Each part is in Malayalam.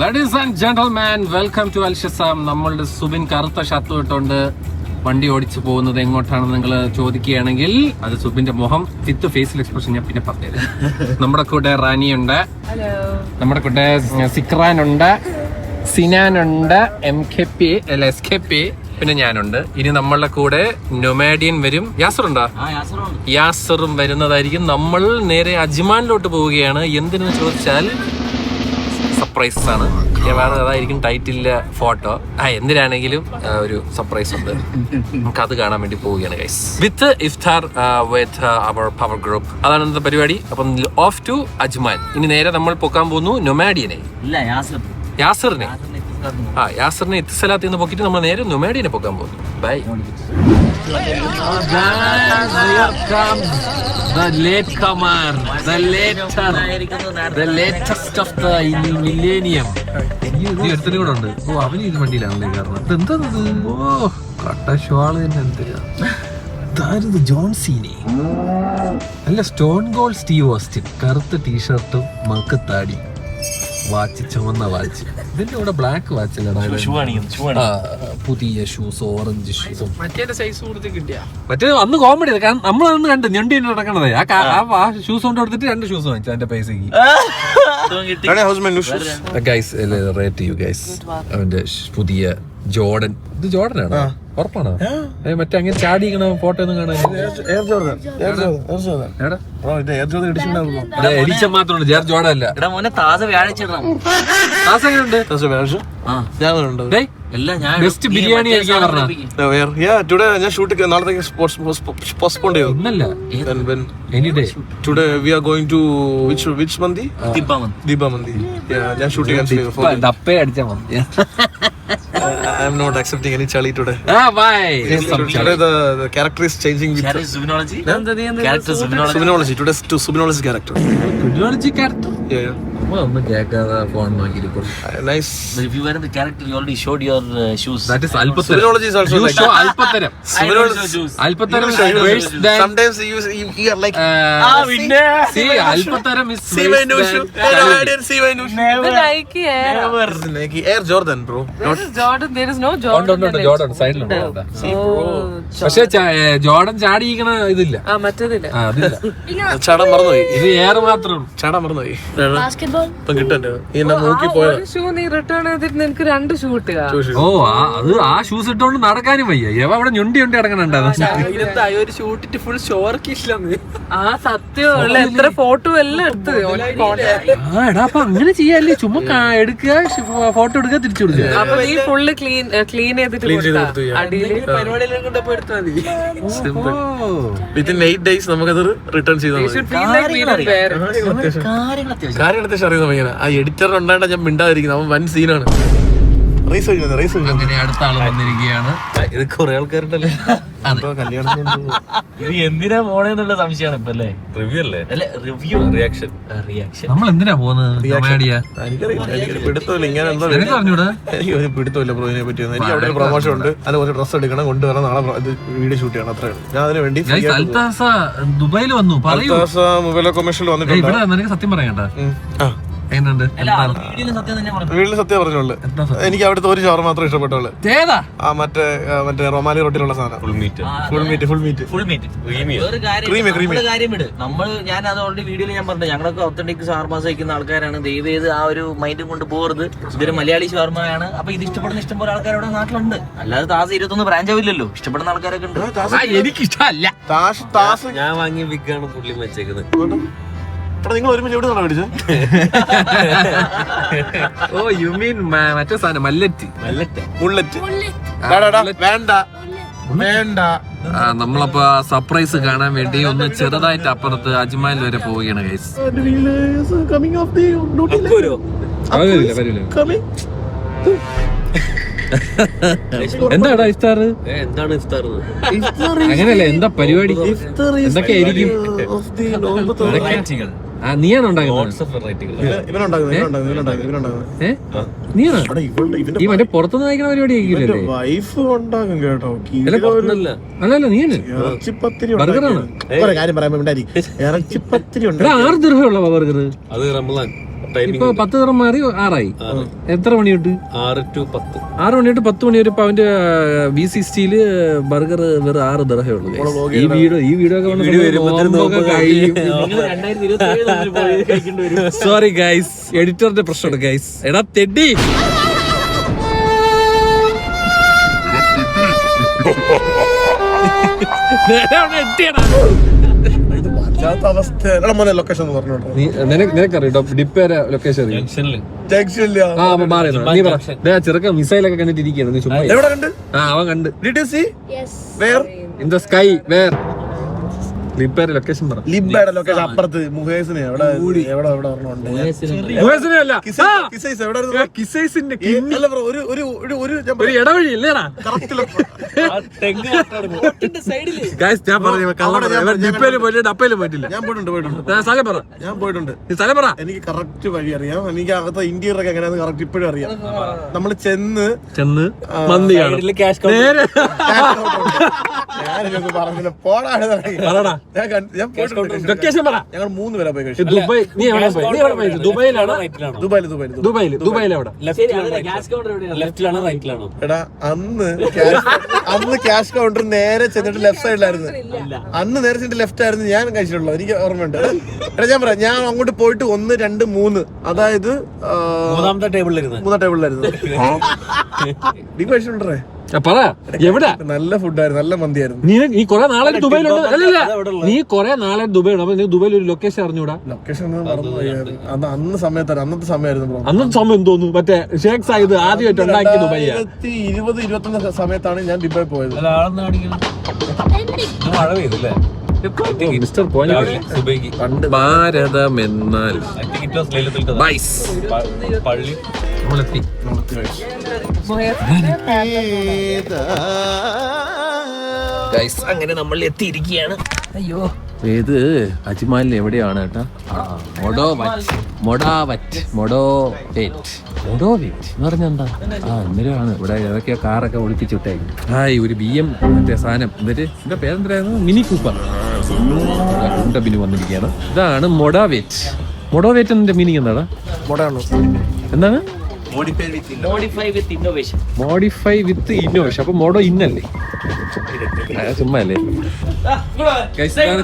Ladies and gentlemen, welcome to Al Shazam. നമ്മളുടെ സുബിൻ കറുത്ത ഷർട്ട് ഇട്ടുകൊണ്ട് വണ്ടി ഓടിച്ചു പോകുന്നത് എങ്ങോട്ടാണെന്ന് നിങ്ങൾ ചോദിക്കുകയാണെങ്കിൽ അത് സുബിന്റെ മുഖം വിത്ത് ഫേസിൽ എക്സ്പ്രഷൻ ഞാൻ പിന്നെ പറഞ്ഞത്. നമ്മുടെ കൂടെ റാനിയുണ്ട്, നമ്മുടെ കൂടെ സിക്രാൻ ഉണ്ട്, സിനാൻ ഉണ്ട്, SKP, പിന്നെ ഞാനുണ്ട്. ഇനി നമ്മളുടെ കൂടെ നൊമാഡിയൻ വരും. യാസറുണ്ടോ? യാസറും വരുന്നതായിരിക്കും. നമ്മൾ നേരെ അജ്മാനിലോട്ട് പോവുകയാണ്. എന്തിനെന്ന് ചോദിച്ചാൽ സർപ്രൈസ് ആണ്. വേറെ അതായിരിക്കും ടൈറ്റിലെ ഫോട്ടോ. എന്തിനാണെങ്കിലും ഒരു സർപ്രൈസ് ഉണ്ട്. നമുക്ക് അത് കാണാൻ വേണ്ടി പോവുകയാണ് ഗൈസ്. വിത്ത് ഇഫ്താർ വിത്ത് അവർ പവർ ഗ്രൂപ്പ്. അതാണ് ഇന്നത്തെ പരിപാടി. അപ്പം ഓഫ് ടു അജ്മാൻ. ഇനി നേരെ നമ്മൾ പൊക്കാൻ പോകുന്നു നൊമാഡിയനെ. യാസറിനെ യാസറിനെ ഇത്തിസലാത്തിൽ നിന്ന് പൊക്കിട്ട് നമ്മൾ നേരെ നൊമാഡിയനെ പൊക്കാൻ പോകുന്നു. By. The latecomer, the latest of the millennium. ഈ ഒരുത്തനും കൂടെ ഉണ്ട്. അവന് ഇത് വണ്ടിയിലാണല്ലേ കാരണം. എന്താണത്? കട്ട ഷോള് തന്നെ. എന്താ ജോൺ സീനി അല്ല, സ്റ്റോൺ ഗോൾ സ്റ്റീവ് ഓസ്റ്റിൻ. കറുത്ത ടീഷർട്ടും മക്കത്താടി, വാച്ച് ചുവന്ന വാച്ച്. ഇതിന്റെ കൂടെ ബ്ലാക്ക് വാച്ച് അല്ലടാ, പുതിയ ഷൂസ്, ഓറഞ്ച് ഷൂസ്. മറ്റേ അന്ന് കോമഡി കാരണം നമ്മളന്ന് കണ്ട് ഞണ്ടി നടക്കണത്. ആ ഷൂസ് കൊണ്ട് കൊടുത്തിട്ട് 2 ഷൂസ് വാങ്ങിച്ചു അതിന്റെ പൈസക്ക്. അവന്റെ പുതിയ ജോർഡൻ. ഇത് ജോർഡനാണോ? ഉറപ്പാണോ? മറ്റേ അങ്ങനെ ചാടിക്കണ ഫോട്ടോ ഒന്നും കാണാൻ എഡിഷൻ മാത്രമുണ്ട്. ജോർ ജോർഡൻ അല്ല. ബെസ്റ്റ് ബിരിയാണി കഴിക്കാൻ പറഞ്ഞ ഷൂട്ട് നാളത്തേക്ക് പോസ്റ്റ്പോൺ ചെയ്തു. ഇന്നല്ല, any day. Today we are going to which mandi? Diba mandi. Yeah, ഞാൻ ഷൂട്ട് ചെയ്യാൻ ചെയ്തു. ഡപ്പേ അടിച്ചാ മതി. I am not accepting any chali today. Why? Today the character is changing with Subinology. Subinology. Today to Subinology character. Subinology character? Yeah. നമ്മളൊന്നും കേൾക്കാതെ ഫോൺ നോക്കിയിരിക്കും. Nice. But if you were in the character, you already showed your shoes. That is Alpataram. Subinology is also like Alpataram. Alpataram is worse than. Sometimes you are like See, Alpataram is see my new shoe. I didn't see my new shoe. The Nike Air. Nike Air Jordan, bro. This is Jordan. There is no Jordan. ഉണ്ട് ജോർഡൻ സൈഡിലുണ്ട്. See, bro. പക്ഷെ ജോർഡൻ ചാടിയിരിക്കണ ഇതില്ല. മറ്റേതില്ല. അതില്ല. ചാടാൻ മറന്നുപോയി. ഇത് എയർ മാത്രം. ചാടാൻ മറന്നുപോയി. Basketball. ഇപ്പൊ കിട്ടണ്ടോ? ഈ നോക്കി പോയ ഷൂ നീ റിട്ടേൺ ചെയ്തിട്ട് നിനക്ക് 2 ഷൂ കിട്ടുക. അത് ആ ഷൂസ് ഇട്ടോണ്ട് നടക്കാനും വയ്യ. എവ അവിടെ ഞൊണ്ടി അടങ്ങണുണ്ടായിരുന്നു. സത്യമുള്ള എത്ര ഫോട്ടോ എല്ലാം എടുത്ത്. എടാ അപ്പൊ അങ്ങനെ ചെയ്യാല്ലേ? ചുമ്മാ എടുക്കുക, ഫോട്ടോ എടുക്കുക, തിരിച്ചു കൊടുക്കുക. അപ്പൊ നീ ഫുള്ള് ക്ലീൻ ചെയ്തിട്ട് അടിയിൽ വിത്തിൻ 8 days നമുക്കത് റിട്ടേൺ ചെയ്താൽ കാര്യം അത്യാവശ്യം അറിയുന്ന പയ്യന. ആ എഡിറ്റർ ഉണ്ടായിട്ട് ഞാൻ മിണ്ടാതിരിക്കുന്നത്. അവൻ വൻ സീനാണ്. അങ്ങനെ അടുത്ത ആള് വന്നിരിക്കുകയാണ്. ഇത് കുറെ ആൾക്കാരുണ്ടല്ലേ. ഇത് എന്തിനാ പോണെന്നുള്ള സംശയമാണ് ഇപ്പൊ അല്ലേ? റിവ്യൂ അല്ലേ? അല്ലെ റിവ്യൂ, റിയാക്ഷൻ. നമ്മൾ എന്തിനാ പോകുന്നത്? പിടുത്തമില്ല. ഇങ്ങനെ എന്താ എനിക്ക് പിടുത്തമില്ല ബ്രോ ഇതിനെ പറ്റി. എനിക്ക് അവിടെ പ്രൊമോഷൻ ഉണ്ട്. അതിന് കുറച്ച് ഡ്രസ്സ് എടുക്കണം, കൊണ്ടുവരണം, നാളെ ഇത് വീഡിയോ ഷൂട്ട് ചെയ്യണം. അത്രയാണ്. ഞാൻ അതിന് വേണ്ടി ദുബായിൽ വന്നു. മൊബൈൽ കൊമേഴ്ഷ്യൽ വന്നിട്ടുണ്ട്. നിനക്ക് സത്യം പറയണ്ട. വീട്ടിൽ സത്യം പറഞ്ഞോളൂ. എനിക്ക് അവിടുത്തെ ഒരു ചോറ് മാത്രം ഇഷ്ടപ്പെട്ടുള്ളൂ. മറ്റേ റൊമാലി റൊട്ടിലുള്ള സാധനം. ഞാൻ അത് ഓൾറെഡി വീഡിയോയിൽ ഞാൻ പറഞ്ഞു. ഞങ്ങളൊക്കെ ഒത്തന്റിക് ഷവർമ കഴിക്കുന്ന ആൾക്കാരാണ്. ദയവേത് ആ ഒരു മൈൻഡും കൊണ്ട് പോകരുത്. ഇതൊരു മലയാളി ഷവർമയാണ്. അപ്പൊ ഇത് ഇഷ്ടപ്പെടുന്ന ഇഷ്ടംപോലെ ആൾക്കാർ അവിടെ നാട്ടിലുണ്ട്. അല്ലാതെ താസ് 21 ബ്രാഞ്ച് ആവില്ലല്ലോ. ഇഷ്ടപ്പെടുന്ന ആൾക്കാരൊക്കെ ഉണ്ട്. എനിക്കിഷ്ടമല്ല. ഞാൻ വാങ്ങിയ വിക്കാണ് പുള്ളി വെച്ചേക്കുന്നത്. നിങ്ങൾ ഒരുമിച്ച് എവിടെ നിന്നാണ് മേടിച്ചത്? യു മീൻ മറ്റേ സാധനം മല്ലറ്റ്. വേണ്ട. നമ്മളപ്പോ സർപ്രൈസ് കാണാൻ വേണ്ടി ഒന്ന് ചെറുതായിട്ട് അപ്പുറത്ത് അജ്മാനിൽ വരെ പോവുകയാണ് ഗൈസ്. എന്താടാ ഇഫ്താർ? എന്താണ് ഇഫ്താർ? അങ്ങനെയല്ല, എന്താ പരിപാടി? എന്തൊക്കെ ആയിരിക്കും? നീയാണ് ഉണ്ടാക്കുന്നത്? നീയാണ് ഈ മറ്റേ പുറത്തുനിന്ന് കഴിക്കുന്ന പരിപാടി ആയിരിക്കില്ലേ? വൈഫ് ഉണ്ടാകും കേട്ടോ. അല്ലല്ല, നീയാണ്. ബർഗറാണ്. 6 ദിർഹമുള്ള ബർഗർ. അത് റമളാൻ. ഇപ്പൊ 10 ദിറം മാറി 6 ആയി. എത്ര മണി തൊട്ട്? 6 to 10. 6 മണി തൊട്ട് 10 മണി വരെ. ഇപ്പൊ അവന്റെ B60 ബർഗർ വെറും 6 ദിറഹേ ഉള്ളൂ. ഈ വീഡിയോ ഒക്കെ സോറി ഗൈസ്, എഡിറ്ററിന്റെ പ്രശ്നമാണ് ഗൈസ്. എടാ തെറ്റി ലൊക്കേഷൻ നിനക്കറിയോ ഡിപ്പേരെ ലൊക്കേഷൻ അറിയാം? ആ അപ്പൊ മാറി നീ പറ. ചെറുക്ക മിസൈലൊക്കെ കണ്ടിട്ട് ഇരിക്കുകയാണ്. നീ ചുമ്മാ എവിടെ കണ്ട്? അവൻ കണ്ട്. Where in the sky where ലിപ്പേരെ ലൊക്കേഷൻ പറ. ലിബയുടെ ലൊക്കേഷൻ അപ്പുറത്ത് മുഹേസിന് എവിടെ ഒരെണ്ണമുണ്ട്. കിസൈസിന്റെ അല്ല ബ്രോ, ഒരു ഇടവഴി ഇല്ലേടാ. ഞാൻ പറഞ്ഞു ഡിപ്പയില് പോയിട്ട് ഡപ്പയില് പോയിട്ടില്ല. ഞാൻ പോയിട്ടുണ്ട് സ്ഥലം പറ. ഞാൻ പോയിട്ടുണ്ട്. സ്ഥലം പറ. എനിക്ക് കറക്റ്റ് വഴി അറിയാം. എനിക്ക് അകത്ത് ഇന്റീരിയർ ഒക്കെ എങ്ങനെയാന്ന് കറക്റ്റ് ഇപ്പോഴും അറിയാം. നമ്മള് ചെന്ന് മന്തി കാണും. നേരെ ഞാനിതൊന്നും പറഞ്ഞില്ല. പോടാണ് ലൊക്കേഷൻ പറ. ഞങ്ങൾ 3 പേരാ പോയി കഴിച്ചു. ദുബായ്. നീ എവിടെ പോയി? ദുബായിലാണ്. ദുബായിൽ എവിടെ? ലെഫ്റ്റിലാണോ റൈറ്റിലാണോ? എടാ അന്ന് ക്യാഷ് കൗണ്ടർ നേരെ ചെന്നിട്ട് ലെഫ്റ്റ് സൈഡിലായിരുന്നു. അന്ന് നേരെ ചെന്നിട്ട് ലെഫ്റ്റ് ആയിരുന്നു ഞാൻ കഴിച്ചിട്ടുള്ളത്. എനിക്ക് ഓർമ്മയുണ്ട്. എടാ ഞാൻ പറയാം, ഞാൻ അങ്ങോട്ട് പോയിട്ട് 1, 2, 3 അതായത് 3ാമത്തെ ടേബിളിലായിരുന്നു. നീ കഴിച്ചിട്ടുണ്ടേ? പറ എവിടെ? നല്ല ഫുഡായിരുന്നു, നല്ല മന്തിയായിരുന്നു. നീ കൊറേ നാളെ ദുബായിലുണ്ട്. അല്ലല്ല, നീ കൊറേ നാളെ ദുബായിലുണ്ട്. അപ്പൊ നീ ദുബായിൽ ഒരു ലൊക്കേഷൻ അറിഞ്ഞൂടാ? ലൊക്കേഷൻ അന്നത്തെ സമയമായിരുന്നു. അന്നത്തെ സമയം തോന്നുന്നു. മറ്റേ ഷേഖ് സായിദ് ആദ്യമായിട്ട് ഉണ്ടാക്കിയ ദുബായ് 2020-21 സമയത്താണ് ഞാൻ ദുബായ് പോയത്. മഴ പെയ്തല്ലേ മിസ്റ്റർ പണ്ട് ഭാരതം എന്നാൽ പള്ളി നമ്മളെത്തി. അങ്ങനെ നമ്മൾ എത്തിയിരിക്കുകയാണ്. അയ്യോ, ഇത് അജ്മാലിൽ എവിടെയാണ് കേട്ടാ? മൊഡോവേറ്റ് എന്ന് പറഞ്ഞ എന്താ? ഇന്നലെയാണ് ഇവിടെ ഏതൊക്കെയോ കാറൊക്കെ ഒളിപ്പിച്ചിട്ടേക്കും. ഒരു BM മറ്റേ സാധനം എന്നിട്ട് എന്റെ പേരെന്തായിരുന്നു? മിനി കൂപ്പർ ബിനു വന്നിരിക്കുകയാണ്. ഇതാണ് മൊഡോവേറ്റ് എന്നതിന്റെ മീനിങ് എന്താണ്? എന്താണ്? മോഡിഫൈ വിത്ത് ഇന്നോവേഷൻ. അപ്പൊ മോഡോ ഇന്നല്ലേ? ചുമ്മാ അല്ലേ?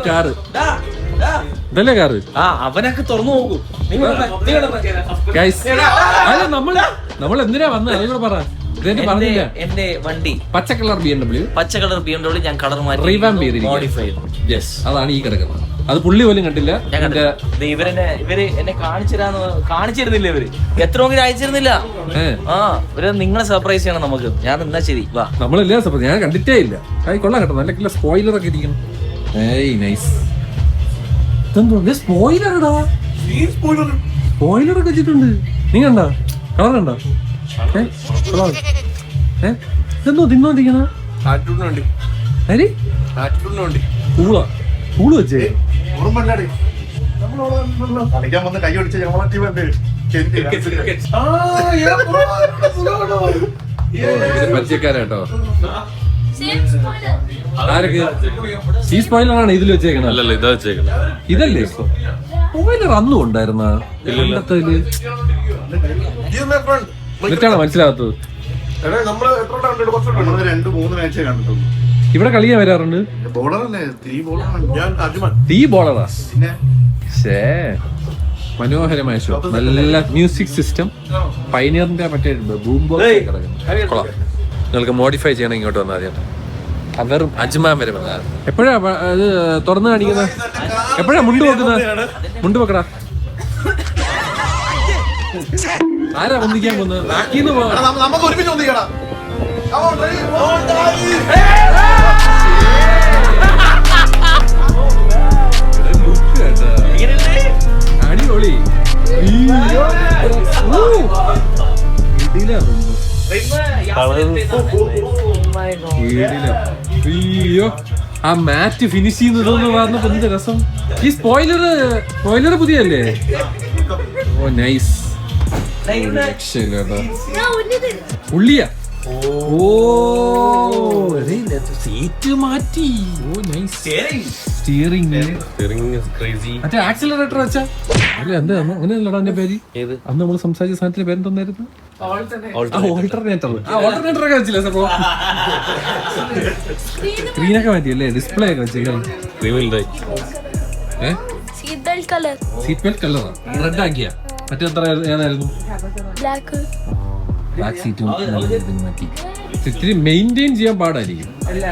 കാറ് ഇതല്ലേ കാറ്? അവനൊക്കെ തുറന്നു പോകും. അല്ല നമ്മൾ എന്തിനാ വന്നത്? അതുകൂടെ പറ. പറഞ്ഞില്ല. എന്റെ വണ്ടി പച്ച കളർ BMW ഞാൻ കളർ മാറ്റി റീവാമ്പ് ചെയ്തിരിക്കുകയാണ്. യെസ്, അതാണ് ഈ കിടക്കുന്നത്. അത് പുള്ളി പോലും കണ്ടില്ല. ഇവര് എന്നെ കാണിച്ചിരുന്നില്ല. ഇവര് എത്രയെങ്കിലും അയച്ചിരുന്നില്ല. ഇവര് നിങ്ങളെ സർപ്രൈസ് ചെയ്യണം നമുക്ക്. ഞാൻ എന്നാ ശരി വാ. നമ്മളെല്ലാം സർപ്രൈസ്. ഞാൻ കണ്ടിട്ടേ ഇല്ല. കൊള്ളാം കേട്ടോ. നല്ല സ്പോയിലർ ഒക്കെ ഇരിക്കണം. നൈസ്. സ്പോയിലർ ഒക്കെ വെച്ചിട്ടുണ്ട്. നീ കണ്ടാ? കളർ കണ്ടോ? ഇതെന്തോ തിന്നോണ്ടിരിക്കണ? പൂള് വെച്ചേ? പരിചയക്കാരാട്ടോ. ആരൊക്കെ? ഈ സ്പോയിലറാണ് ഇതിൽ വെച്ചേക്കണ? അല്ലല്ല, ഇതാ വെച്ചേക്കണ. ഇതല്ലേ സ്പോയിലർ? അന്നും ഉണ്ടായിരുന്ന എന്നിട്ടാണ് മനസ്സിലാകത്തത്. ഇവിടെ കളിക്കാൻ വരാറുണ്ട്. തീ ബോളറാ? മനോഹരമായ ഷോ. നല്ല മ്യൂസിക് സിസ്റ്റം. പൈനിയറിന്റെ മറ്റേ ബൂം ബോക്സ് കിടക്കുന്നു. നിങ്ങൾക്ക് മോഡിഫൈ ചെയ്യണം ഇങ്ങോട്ട് വന്നാൽ മതി. വെറും അജ്മാൻ വരെ വന്നാൽ. എപ്പോഴാ ഇത് തുറന്നു കാണിക്കുന്നത്? എപ്പോഴാ മുണ്ട് വെക്കുന്നത്? മുണ്ട് വെക്കടാ. ആരാ ഒന്നിക്കാൻ പോകുന്നത്? ബാക്കിന്ന് അടിപൊളി. ആ മാറ്റ് ഫിനിഷ് ചെയ്യുന്നതെന്ന് പറഞ്ഞപ്പോ എന്ത് രസം. ഈ സ്പോയിലർ പുതിയല്ലേ? ഓ നൈസ്. ഉള്ളിയാ? ഓ സീറ്റ് മാറ്റി. ഓ നൈസ്. Steering crazy. മറ്റേ ആക്സിലറേറ്റർ വെച്ചാ എന്താ അങ്ങനെയല്ലടാ എന്റെ പേര്. ഏത്? അന്ന് നമ്മൾ സംസാരിച്ച സാധനത്തിന്റെ പേരെന്തായിരുന്നു? ഓൾട്ടർനേറ്റർ. ഓൾട്ടർനേറ്റർ ഒക്കെ വെച്ചില്ല സംഭവം. സ്ക്രീനൊക്കെ മാറ്റിയല്ലേ, ഡിസ്പ്ലേ ഒക്കെ വെച്ചേക്കാം. സീറ്റ് ബെൽറ്റ് കളറാ റെഡ് ആക്കിയാ. മറ്റെത്ര ഏതായിരുന്നു? ബ്ലാക്ക് സീറ്റും മാറ്റി. ഇത്തിരി മെയിൻറ്റെയിൻ ചെയ്യാൻ പാടായിരിക്കും. അല്ല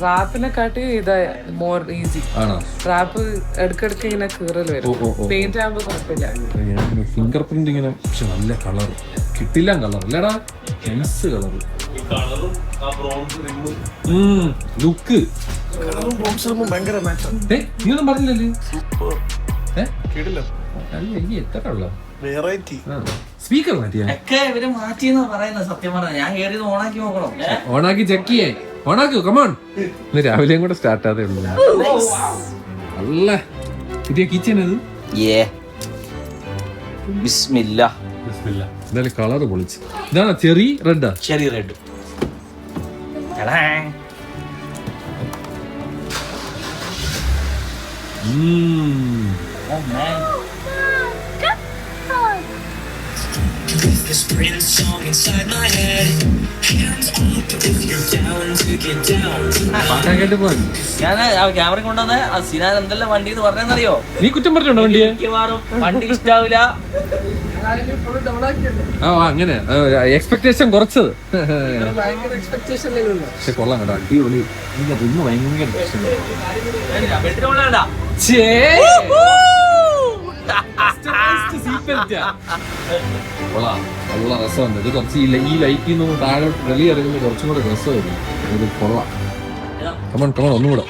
റാപ്പിനെ കാട്ടി ഇത് മോർ ഈസി. ആണോ? റാപ്പ് ഇടക്കിടക്ക് ഇങ്ങനെ കീറൽ വരും. പെയിന്റ് ആകുമ്പോ കുഴപ്പമില്ല. ഫിംഗർ പ്രിന്റ് ഇങ്ങനെ, പക്ഷെ നല്ല കളർ കിട്ടില്ല. കളർ അല്ലടാ, നൈസ് കളർ. ലുക്ക് നീ ഒന്നും പറഞ്ഞില്ലല്ലേ? സ്പീക്കർ മാറ്റിയാ? ഇവര് മാറ്റിയെന്നാ പറയുന്നത്. സത്യം പറഞ്ഞ ഞാൻ കയറിയത് ഓണാക്കി നോക്കണം. ഓണാക്കി ചെക്ക് ചെയ്യേ. ഓണാക്കൂ, കമോൺ. ഇന്ന് രാവിലെയും കൂടെ സ്റ്റാർട്ട് ആതേ ഉള്ളൂ. നല്ല പുതിയ കിച്ചൺ അത്. എന്തായാലും കളർ പൊളിച്ച്. ഇതാണ് ചെറി റെഡാ? Cherry red. This Prince song inside my head. Hands up if you're down to get down. പാട്ടാ കേട്ട് പോവാൻ. ഞാൻ ക്യാമറ കൊണ്ടുവന്ന സിനാൻ എന്തെല്ലാം വണ്ടി എന്ന് പറഞ്ഞെന്നറിയോ? നീ കുറ്റം പറഞ്ഞോണ്ടോ വണ്ടിയെ? വണ്ടി ഇഷ്ടാവില്ല. അങ്ങനെ എക്സ്പെക്ടേഷൻ കുറച്ചത്. പക്ഷെ കൊള്ളാം കേട്ടോ, അടിപൊളി. റിമ്മ് ഭയങ്കര കൊള്ളാം, രസമുണ്ട്. ഇത് കുറച്ച് ഈ ലൈറ്റിൽ നിന്ന് താഴോട്ട് വെളി ഇറങ്ങുമ്പോൾ കുറച്ചും കൂടെ രസമായിരുന്നു. ഇത് കൊള്ളാം. കമൺ കമൺ ഒന്നുകൂടെ.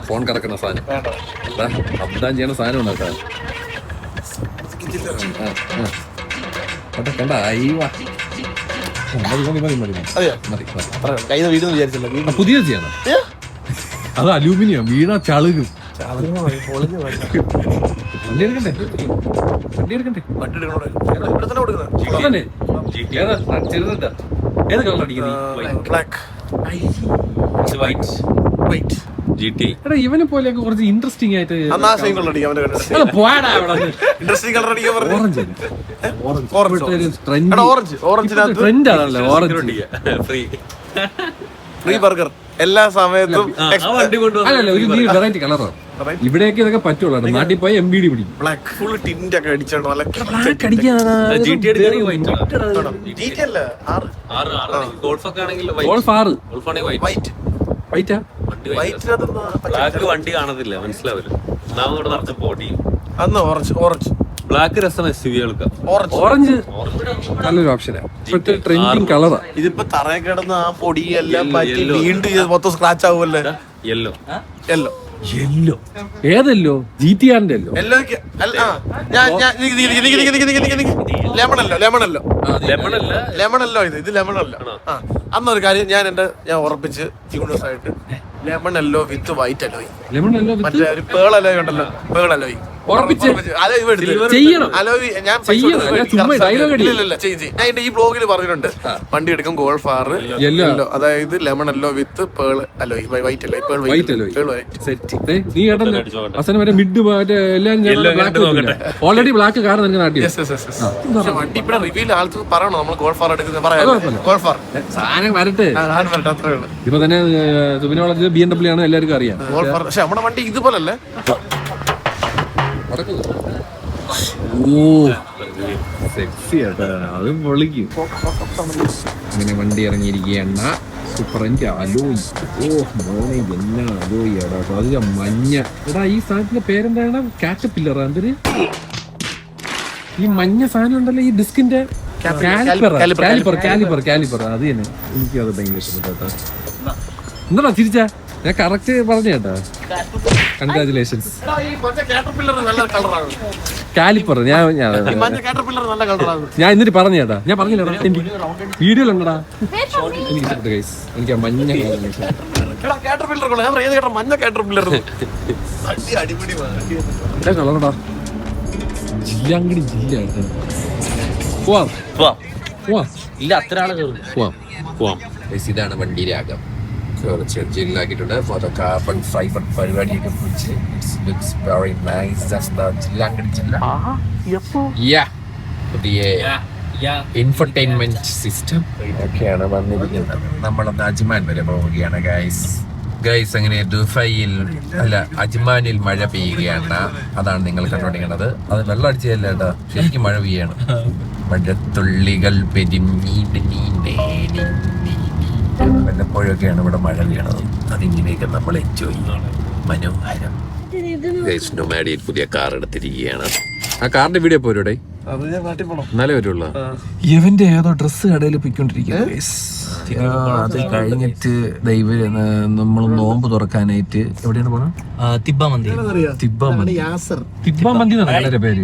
ഫോൺ കറക്കണ സാധനം, അബ്ദാൻ ചെയ്യണ സാധനം ഉണ്ടാക്കാൻ കണ്ട. അയ്യവാ, പുതിയ ചെയ്യണം. അത് അലൂമിനിയം വീണ ചളുകും. വണ്ടി എടുക്കണ്ടേ? ഏത് കളർ എടാ ഇവനെ പോലെയൊക്കെ കുറച്ച് ഇൻട്രസ്റ്റിംഗ് ആയിട്ട് ട്രെൻഡ് ആണല്ലോ ഓറഞ്ച്. ഫ്രീ ബർഗർ എല്ലാ സമയത്തും അല്ലല്ല, ഒരു വെറൈറ്റി കളറാണ്. ഇവിടെയൊക്കെ ഇതൊക്കെ പറ്റുള്ളൂ. നാട്ടിൽ പോയി MBD പിടിക്കും. ബ്ലാക്ക് ഫുൾ ടിന്റ് ഒക്കെ അടിച്ചോണ്ട് നല്ല വണ്ടി കാണത്തില്ല, മനസ്സിലാവില്ല. അന്ന് ഓറഞ്ച് ബ്ലാക്ക് രസം SUV-കൾക്ക്. ഓറഞ്ച് നല്ലൊരു ഓപ്ഷനാണ്. ഇപ്പോഴത്തെ ട്രെൻഡിങ് കളറാ. ഇതിപ്പോ തറയെ കിടന്ന ആ പൊടിയെല്ലാം പറ്റി വീണ്ടും മൊത്തം സ്ക്രാച്ച് ആവുമല്ലേ? യെല്ലോ ഏതല്ലോ? GTR-ന്റെ അല്ലോ? ലെമണല്ലോ ഇത് ലെമണല്ലോ. അന്നൊരു കാര്യം ഞാൻ ഉറപ്പിച്ച് യൂണിവേഴ്സ് ആയിട്ട് ലെമണല്ലോ വിത്ത് വൈറ്റ് അലോയി. മറ്റേ ഒരു പേൾ അലോയി ഉണ്ടല്ലോ, പേൾ അലോയി ചെയ്യണം. ഞാൻ ഈ ബ്ലോഗിൽ പറഞ്ഞിട്ടുണ്ട്, വണ്ടി എടുക്കും ഗോൾഫ് 6 യെല്ലോ, അതായത് ലെമൺ യെല്ലോ വിത്ത് pearl alloy, white alloy, pearl white. നീ കേട്ടല്ലോ അവസാനം വരെ മിഡ് എല്ലാരും ഓൾറെഡി ബ്ലാക്ക് കാർ നിനക്ക് നാട്ടിൽ. വണ്ടി ഇവിടെ റിവ്യൂല് ആൾക്ക് പറയണോ നമ്മൾ ഗോൾഫ് 6 എടുക്കുന്നത്? പറയാം, ഗോൾഫ് 6 സാധനം വരട്ടെ. അത്രേ ഉള്ളൂ. ഇപ്പൊ തന്നെ സുബിനോളജ് BMW ആണ് എല്ലാവർക്കും അറിയാം. ഗോൾഫ് 6 പക്ഷെ നമ്മുടെ വണ്ടി ഇതുപോലല്ലേ. അത് പൊളിക്കും. അങ്ങനെ വണ്ടി ഇറങ്ങിയിരിക്കുകയാണ്. സൂപ്പറിന്റെ അലോയ്. മോനെ എന്നാ അലോയ് എടാ, അത് മഞ്ഞ. എടാ ഈ സാധനത്തിന്റെ പേരെന്താണ്? കാറ്റർപില്ലർ. എന്തൊരു ഈ മഞ്ഞ സാധനം ഉണ്ടല്ലോ ഈ ഡിസ്കിന്റെ കാലിപ്പർ. അത് തന്നെ എനിക്ക് അത് ഭയങ്കര ഇഷ്ടപ്പെട്ടു. എന്താ ചിരിച്ച? ഞാൻ കറക്റ്റ് പറഞ്ഞു കേട്ടാ. കൺഗ്രാജുലേഷൻസ്. കാലിപ്പർ ഞാൻ എന്നിട്ട് പറഞ്ഞു ചേട്ടാ. ഞാൻ പറഞ്ഞില്ലടാ, വീഡിയോയിലുണ്ടടാ. എനിക്ക് ഇഷ്ടപ്പെട്ടു ഗൈസ്. എനിക്ക് ആ മഞ്ഞ കളറടാ. ജില്ലാങ്കടി ജില്ല പോവാം പോവാം. പോവാം ഇല്ല, അത്ര ആളെ കയറും. പോവാം. ഇതാണ് വണ്ടിയുടെ അകം. കുറച്ച് ജില്ലാക്കിയിട്ടുണ്ട്. ഫോട്ടോ കാർബൺ ഫൈബർ പരിപാടിയൊക്കെ കുറിച്ച് വെരി നൈസ്. പുതിയ ഇൻഫർടൈൻമെന്റ് സിസ്റ്റം ഒക്കെയാണ് വന്നിരിക്കുന്നത്. നമ്മളൊന്ന് അജ്മാൻ വരെ പോവുകയാണ് ഗൈസ്. അങ്ങനെ ദുബൈയിൽ അല്ല അജ്മാനിൽ മഴ പെയ്യുകയാണ്. അതാണ് നിങ്ങൾ കണ്ടുകൊണ്ടിരിക്കുന്നത്. അത് വെള്ളം അടിച്ചതല്ല കേട്ടോ, ശരിക്കും മഴ പെയ്യാണ്. മഴത്തുള്ളികൾ വല്ലപ്പോഴൊക്കെയാണ് ഇവിടെ മഴ വീണത്. അതിങ്ങനെയൊക്കെ നമ്മൾ എൻജോയ് ചെയ്യണം. മനോഹരം. നൊമാഡിയിൽ പുതിയ കാർ എടുത്തിരിക്കുകയാണ്. ആ കാറിന്റെ വീഡിയോ പോരൂടെ? അത് ഞാൻ നാട്ടിൽ പോണം. എന്നാലേ വരുള്ളൂ. ഇവന്റെ ഏതോ ഡ്രസ്സ് കടയിൽ പോയിക്കൊണ്ടിരിക്കുന്നു. അത് കഴിഞ്ഞിട്ട് നമ്മൾ നോമ്പ് തുറക്കാനായിട്ട് എവിടെയാണ് പോണത്? തിബ്ബ മന്തി. തിബ്ബ മന്തി എന്നാണ് പേര്.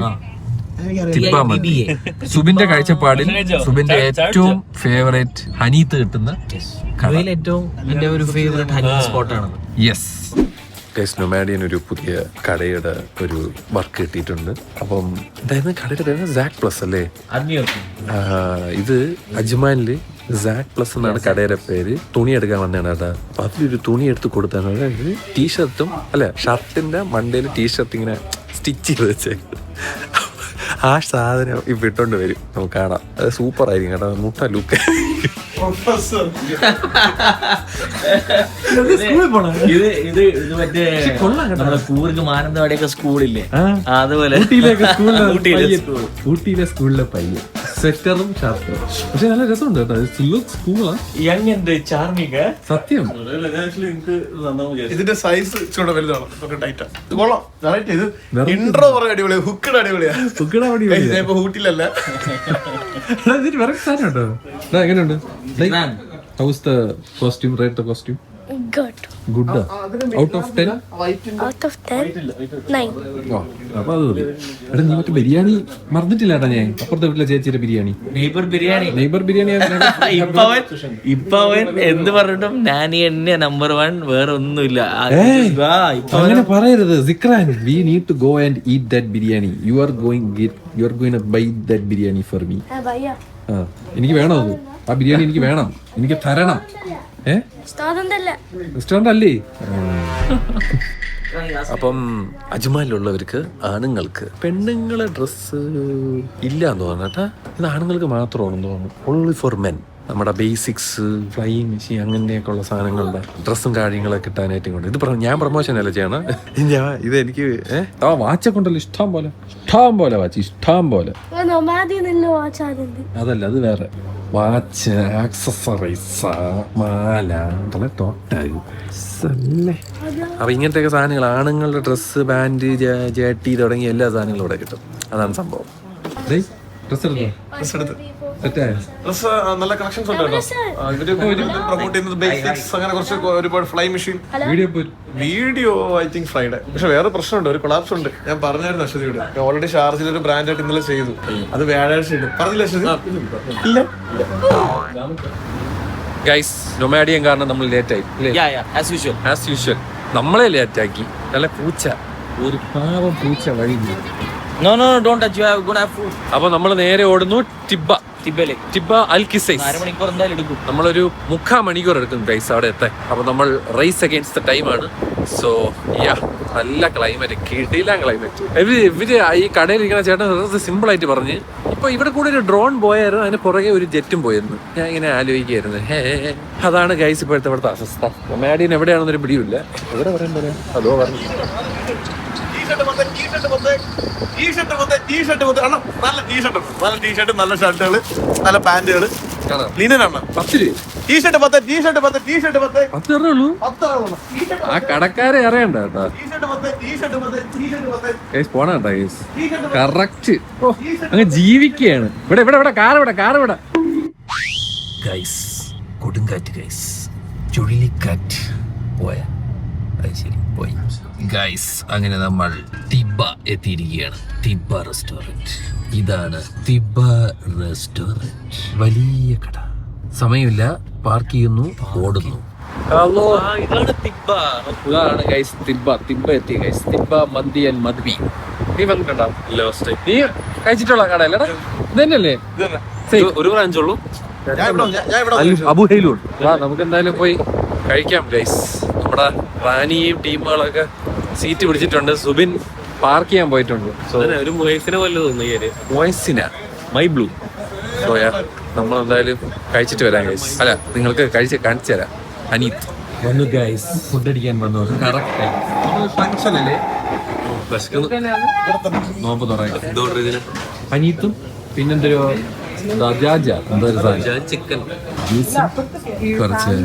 തിബ്ബ മന്തി. സുബിന്റെ കാഴ്ചപ്പാടിൽ സുബിന്റെ ഏറ്റവും ഫേവറേറ്റ് ഹനീത്ത് കിട്ടുന്ന ഏറ്റവും എന്റെ ഒരു ഫേവറേറ്റ് ഹൈക്കിംഗ് സ്പോട്ടാണ്. യെസ്. നൊമാഡിയൻ ഒരു പുതിയ കടയുടെ ഒരു വർക്ക് കിട്ടിയിട്ടുണ്ട്. അപ്പം ഇതായിരുന്നു കടയുടെ പേര് സാക് പ്ലസ് അല്ലേ? ഇത് അജ്മാനില് സാക് പ്ലസ് എന്നാണ് കടയുടെ പേര്. തുണി എടുക്കാൻ വന്നതാണ് കേട്ടാ. അപ്പൊ അതിലൊരു തുണി എടുത്ത് കൊടുത്താണ്. അതായത് ടീഷർട്ടും അല്ല ഷർട്ടിന്റെ മണ്ടയിൽ ടീഷർട്ട് ഇങ്ങനെ സ്റ്റിച്ച് ചെയ്ത് വെച്ചേ. ആ സാധനം ഇപ്പൊ ഇട്ടോണ്ട് വരും, നമുക്ക് കാണാം. അത് സൂപ്പർ ആയിരിക്കും കേട്ടോ. മുട്ട ലുക്ക്. ഇത് മറ്റേ നമ്മുടെ കൂർഗ് മാനന്തവാടിയൊക്കെ സ്കൂളില്ലേ, അതുപോലെ ഊട്ടിയിലെ സ്കൂളിലെ പയ്യൻ സ്വെറ്ററും ഷർട്ടും. പക്ഷെ നല്ല രസമുണ്ട് കേട്ടോ. സ്കൂളാ ചാർമിങ്. സത്യം. ഇതിന്റെ സൈസ് ഇച്ചിരി വലുതാണ്, ടൈറ്റാ. ഇത് കൊള്ളാം. ഇത് ഇൻട്രോ പറയാൻ അടിപൊളിയാ. ഹുക്കഡ് അടിപൊളിയാ. ഇപ്പൊ ഊട്ടിയിലല്ല. വേറെ സാധനം കേട്ടോ. എങ്ങനെയുണ്ട്? How's the costume? Rate the costume. Good. Out of 10? Out of 10? 9. അപ്പൊ അത് മതി. എടാ നീ മറ്റേ ബിരിയാണി മറന്നിട്ടില്ലാട്ടാ ഞാൻ. അപ്പുറത്തെ വീട്ടിലെ ചേച്ചിയുടെ ബിരിയാണി. നെയ്ബർ ബിരിയാണി ഇപ്പൊ അവൻ എന്ത് പറഞ്ഞിട്ടും നാനി എന്നെ നമ്പർ 1, വേറെ ഒന്നുമില്ല. അങ്ങനെ പറയരുത് സിക്രാൻ. We need to go and eat that biryani. You are going to buy that biryani for me. Bhaiya. എനിക്ക് വേണം അത്. ആ ബിരിയാണി എനിക്ക് വേണം, എനിക്ക് തരണം. റെസ്റ്റോറന്റ് അല്ലേ? അപ്പം അജ്മാനിലുള്ളവർക്ക് ആണുങ്ങൾക്ക് പെണ്ണുങ്ങളെ ഡ്രസ്സ് ഇല്ല എന്ന് തോന്നട്ടാ. ഇത് ആണുങ്ങൾക്ക് മാത്രമാണെന്ന് തോന്നുന്നു. Only four men. നമ്മുടെ ബേസിക്സ്, ഫ്ലൈയിങ് മെഷീൻ അങ്ങനെയൊക്കെ ഉള്ള സാധനങ്ങളുടെ ഡ്രസ്സും കാര്യങ്ങളൊക്കെ കിട്ടാനായിട്ടും കൊണ്ട്. ഇത് ഞാൻ പ്രൊമോഷൻ അല്ല ചെയ്യണം. ഇത് എനിക്ക് വാച്ചൊക്കെ ഉണ്ടല്ലോ ഇഷ്ടം പോലെ വാച്ച്, ഇഷ്ടം പോലെ. അതല്ല, അത് വേറെ വാച്ച്, ആക്സസറീസ്, മാല, ടോട്ടായി. അപ്പൊ ഇങ്ങനത്തെ സാധനങ്ങൾ, ആണുങ്ങളുടെ ഡ്രസ്സ്, ബാൻഡ്, ജാട്ടി തുടങ്ങിയ എല്ലാ സാധനങ്ങളും ഇവിടെ കിട്ടും. അതാണ് സംഭവം. ഡ്രസ് നല്ല കളക്ഷൻസ് ഉണ്ട് കേട്ടോ. ഇവര് പ്രൊമോട്ട് ചെയ്യുന്നത് ബേസിക്സ്, അങ്ങനെ കുറച്ച് ഒരുപാട് fly machine video I think Friday. പക്ഷെ വേറെ പ്രശ്നമുണ്ട്, ഒരു കൊളാപ്സ് ഉണ്ട്. ഞാൻ പറഞ്ഞായിരുന്നു അശ്വതിയോട്. ഓൾറെഡി ഷാർജിൽ ഒരു ബ്രാൻഡായിട്ട് ഇന്നലെ ചെയ്തു. അത് വ്യാഴാഴ്ച ഉണ്ട്. പറഞ്ഞില്ല അശ്വതി? ഇല്ല. ഗൈസ്, നൊമാഡിയൻ കാരണം നമ്മൾ ലേറ്റ് ആയി. ആസ് യൂഷ്വൽ നമ്മളെ ലേറ്റ് ആക്കി. നല്ല പൂച്ച, ഒരു പാവം പൂച്ച വഴി. അപ്പൊ നമ്മൾ നേരെ ഓടുന്നു ടിബ്ബ അൽ ഖിസൈസ്. നമ്മളൊരു 3/4 മണിക്കൂർ എടുക്കും ഗൈസ് അവിടെ എത്താൻ. അപ്പൊ നമ്മൾ റേസ് അഗൈൻസ്റ്റ് ദ ടൈമാണ്. സോ നല്ല ക്ലൈമറ്റ്, കിടിലൻ ക്ലൈമറ്റ്. ഇവര് ഈ കടയിലിരിക്കുന്ന ചേട്ടൻ സിമ്പിൾ ആയിട്ട് പറഞ്ഞ്, ഇപ്പൊ ഇവിടെ കൂടെ ഒരു ഡ്രോൺ പോയായിരുന്നു, അതിന് പുറകെ ഒരു ജെറ്റും പോയിരുന്നു. ഞാൻ ഇങ്ങനെ ആലോചിക്കായിരുന്നു. അതാണ് ഗൈസ് ഇപ്പോഴത്തെ ഇവിടുത്തെ അവസ്ഥ. നൊമാഡിയൻ എവിടെയാണെന്നൊരു പിടിയില്ല. എവിടെ പറയാൻ പറയാം. അതോ പറഞ്ഞു നല്ല ടീഷർട്ട്, നല്ല ഷർട്ടുകള്, നല്ല പാന്റുകള്, ലിനനാണ്. 10 ടീഷർട്ട് 10 ഉള്ളൂ. ആ കടക്കാരെ അറിയണ്ട കേട്ടോ. പോണ കേട്ടോ കറക്റ്റ്. അങ്ങ് ജീവിക്കുകയാണ്. ഇവിടെ കാർ ഗൈസ്. കൊടുങ്കാറ്റ് ഗൈസ്, ചുഴലിക്കാറ്റ് പോയ. അത് ശരി, പോയി ഗൈസ്. അങ്ങനെ നമ്മൾ തിബ്ബ എത്തിയിരിക്കുകയാണ്. തിബ്ബ റെസ്റ്റോറന്റ്. ഇതാണ് തിബ്ബ റെസ്റ്റോറന്റ്. വലിയ കട. സമയമില്ല, പാർക്ക് ചെയ്യുന്നു, ഓടുന്നു. ഇതാണ് ഗൈസ് തിബ്ബ എത്തി ഗൈസ്. തിബ്ബ മന്തി ആൻഡ് മദ്ബി. നീ വന്നിട്ടുണ്ടോ? കഴിച്ചിട്ടുള്ള കടയല്ലേടാ ഇത് തന്നെയല്ലേ ഒരു ബ്രാഞ്ച് ഉള്ളൂ. അബുഹയിലുണ്ട്. നമുക്ക് എന്തായാലും പോയി കഴിക്കാം ഗൈസ്. നമ്മുടെ റാനിയും ടീമുകളൊക്കെ സീറ്റ് പിടിച്ചിട്ടുണ്ട്. സുബിൻ പാർക്ക് ചെയ്യാൻ പോയിട്ടുണ്ട്. ഒരു മുഹേസിനെ പോലെ തോന്നുന്നു. വോയിസിന മൈ ബ്ലൂ. സോയാ നമ്മളെന്തായാലും കഴിച്ചിട്ട് വരാം ഗൈസ്. അല്ല നിങ്ങൾക്ക് കഴിച്ച് കാണിച്ചു തരാം. അനീത് വന്നു ഗൈസ്, ഫുഡ് അടിക്കാൻ വന്നു. കറക്റ്റ് ഫംഗ്ഷൻ അല്ലേ? നോമ്പ് തുറക്കാം. എന്തോട്ട് ഇതിന് അനീത്തും പിന്നെന്തൊരു ദജാജ എന്തൊരു സാധനം ചിക്കൻ കുറച്ച്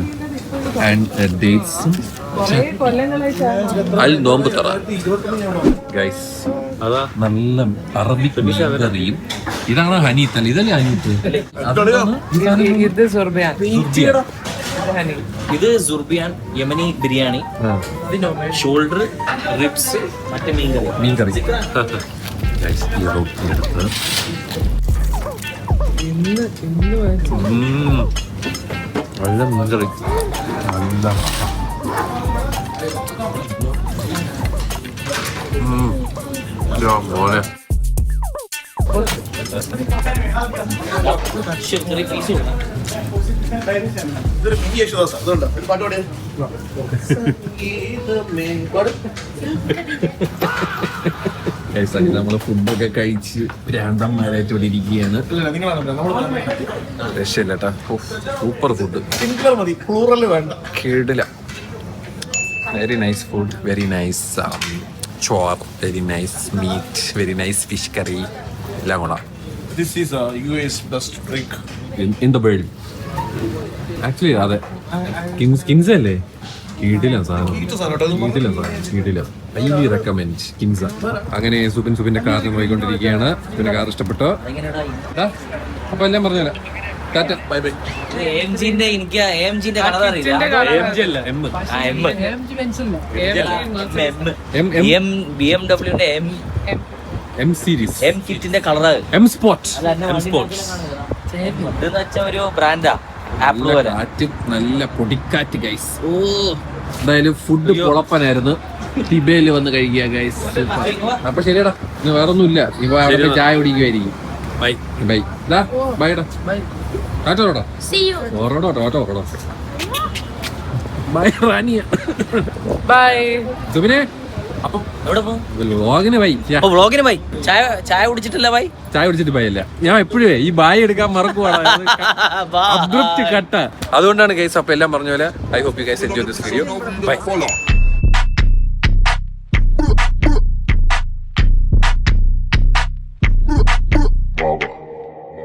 ഡേറ്റ്സും അൽ നോമ്പ് തുറ ഗൈസ്. അതാ നല്ല അറബിക് മീൻകറിയും. ഇതാണ് ഹനീത്ത് അല്ലേ? ഇതല്ലേ ഹനീത്ത്? ഇത് സുർബിയാൻ. ഇത് സുർബിയാൻ യമനി ബിരിയാണി, ഷോൾഡർ, റിബ്സ്, മറ്റേ മീൻകറി. മീൻകറി ഗൈസ്. ഈ റൊട്ടി എടുത്ത് നല്ല മീൻകറി. നല്ല പോലെ ചെറിയ പീസ് കൊടുക്കാം. ഇതൊരു മിനി യേശുദാസ്. അതുകൊണ്ട് ഒരു പാട്ട് പാടിയേ. നമ്മള് ഫുഡൊക്കെ കഴിച്ച് ഭ്രാന്തന്മാരായിട്ട് ഇവിടെ ഇരിക്കുകയാണ്. രക്ഷയില്ലട്ടാ. Super food. സിംഗിൾ മതി, പ്ലൂറൽ വേണ്ട. കിടില. Very nice food. Very nice chor. Very nice meat. Very nice fish curry. എല്ലാം കൂടാ. This is UA's best drink. In the world. Actually അതെ. കിങ്സ് അല്ലേ? കിടില സാധനം. കിടില. Highly recommend Kings. അങ്ങനെ സുബിന്റെ കാറിന് പോയിക്കൊണ്ടിരിക്കുകയാണ്. സുബിന്റെ കാർ ഇഷ്ടപ്പെട്ടോ? അപ്പൊ എല്ലാം പറഞ്ഞോലെ. Tata bye bye. AMGന്റെ എനിക്ക് AMGന്റെ കളർ അറിയില്ല. BMWന്റെ എം സീരീസ്. M കിറ്റിന്റെ കളർ. M sports. ഇതെന്ന് വെച്ചാൽ ഒരു ബ്രാൻഡാ. ആപ്പിൾ പോലെ. കാറ്റും നല്ല പൊടിക്കാറ്റ് ഗൈസ്. എന്തായാലും ഫുഡ് പൊളപ്പനായിരുന്നു. ടിബേല് വന്ന് കഴിക്കുക ഗൈസ്. അപ്പൊ ശരിയടാ, ഇനി വേറൊന്നുമില്ല. ഇപ്പൊ അവിടെ ചായ കുടിക്കുമായിരിക്കും. Bye bye. ബൈടാ. ടാറ്റോടാ. See you. ഓരോടോ ടോട്ടോ ഓടോ. ബൈ റാനിയ. ബൈ. സുബിനെ അപ്പൊ എവിടെ പോകും? വ്ളോഗിന് ബൈ. വ്ളോഗിന് ബൈ. ചായ കുടിച്ചിട്ടില്ല ബൈ. ചായ കുടിച്ചിട്ട് ബൈ അല്ല. ഞാൻ എപ്പോഴേ ഈ ബായ് എടുക്കാൻ മറക്കുവാണ്. അബ്രപ്റ്റ് കട്ട. അതുകൊണ്ടാണ് ഗൈസ്. അപ്പൊ എല്ലാം പറഞ്ഞ പോലെ I hope you guys enjoy this video. By.